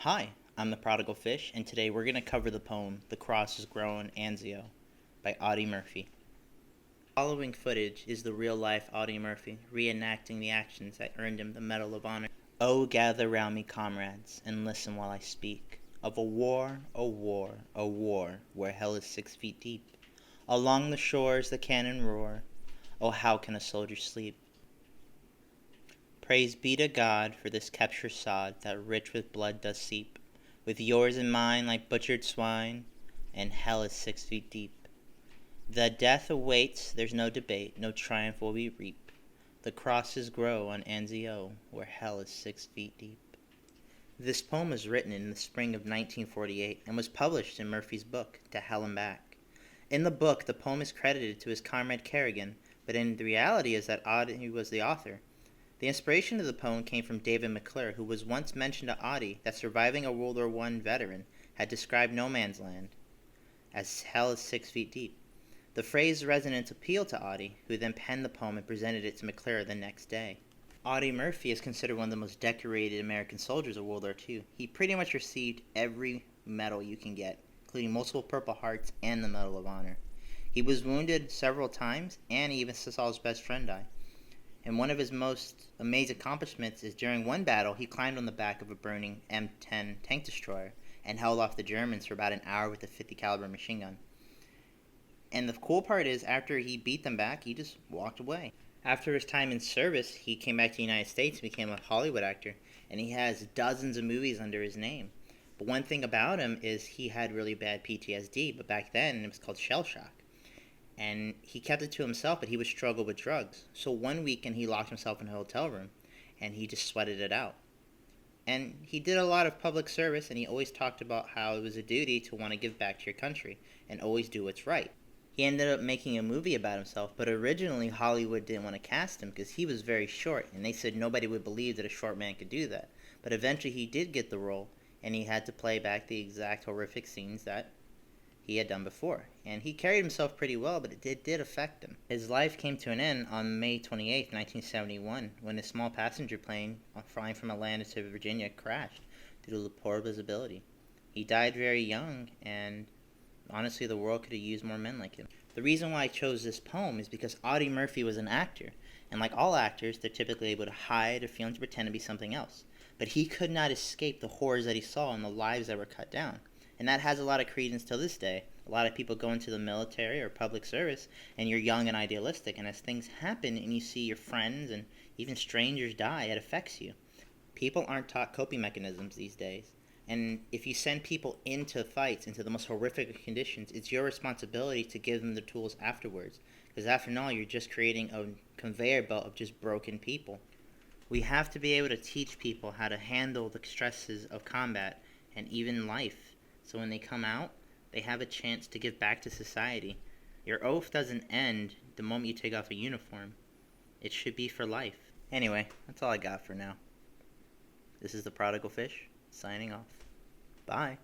Hi, I'm the Prodigal Fish, and today we're going to cover the poem The Cross is Grown, Anzio by Audie Murphy. The following footage is the real-life Audie Murphy reenacting the actions that earned him the Medal of Honor. Oh, gather round me, comrades, and listen while I speak of a war, a war, a war, where hell is 6 feet deep. Along the shores the cannon roar. Oh, how can a soldier sleep? Praise be to God for this captured sod that rich with blood does seep, with yours and mine like butchered swine, and hell is 6 feet deep. The death awaits, there's no debate, no triumph will we reap. The crosses grow on Anzio, where hell is 6 feet deep. This poem was written in the spring of 1948 and was published in Murphy's book, To Hell and Back. In the book, the poem is credited to his comrade Kerrigan, but in the reality is that Audie was the author. The inspiration of the poem came from David McClure, who was once mentioned to Audie that surviving a World War I veteran had described no man's land as hell is 6 feet deep. The phrase resonance appealed to Audie, who then penned the poem and presented it to McClure the next day. Audie Murphy is considered one of the most decorated American soldiers of World War II. He pretty much received every medal you can get, including multiple Purple Hearts and the Medal of Honor. He was wounded several times, and he even saw his best friend die. And one of his most amazing accomplishments is during one battle, he climbed on the back of a burning M10 tank destroyer and held off the Germans for about an hour with a 50 caliber machine gun. And the cool part is, after he beat them back, he just walked away. After his time in service, he came back to the United States and became a Hollywood actor, and he has dozens of movies under his name. But one thing about him is he had really bad PTSD, but back then it was called shell shock. And he kept it to himself, but he would struggle with drugs. So one weekend he locked himself in a hotel room, and he just sweated it out. And he did a lot of public service, and he always talked about how it was a duty to want to give back to your country and always do what's right. He ended up making a movie about himself, but originally Hollywood didn't want to cast him because he was very short, and they said nobody would believe that a short man could do that. But eventually he did get the role, and he had to play back the exact horrific scenes that he had done before. And he carried himself pretty well, but it did affect him. His life came to an end on May 28, 1971, when a small passenger plane flying from Atlanta to Virginia crashed due to poor visibility. He died very young, and honestly, the world could have used more men like him. The reason why I chose this poem is because Audie Murphy was an actor, and like all actors, they're typically able to hide or feel to pretend to be something else. But he could not escape the horrors that he saw and the lives that were cut down. And that has a lot of credence till this day. A lot of people go into the military or public service, and you're young and idealistic, and as things happen and you see your friends and even strangers die, it affects you. People aren't taught coping mechanisms these days. And if you send people into fights, into the most horrific of conditions, it's your responsibility to give them the tools afterwards. Because after all, you're just creating a conveyor belt of just broken people. We have to be able to teach people how to handle the stresses of combat and even life. So when they come out, they have a chance to give back to society. Your oath doesn't end the moment you take off a uniform. It should be for life. Anyway, that's all I got for now. This is the Prodigal Fish, signing off. Bye.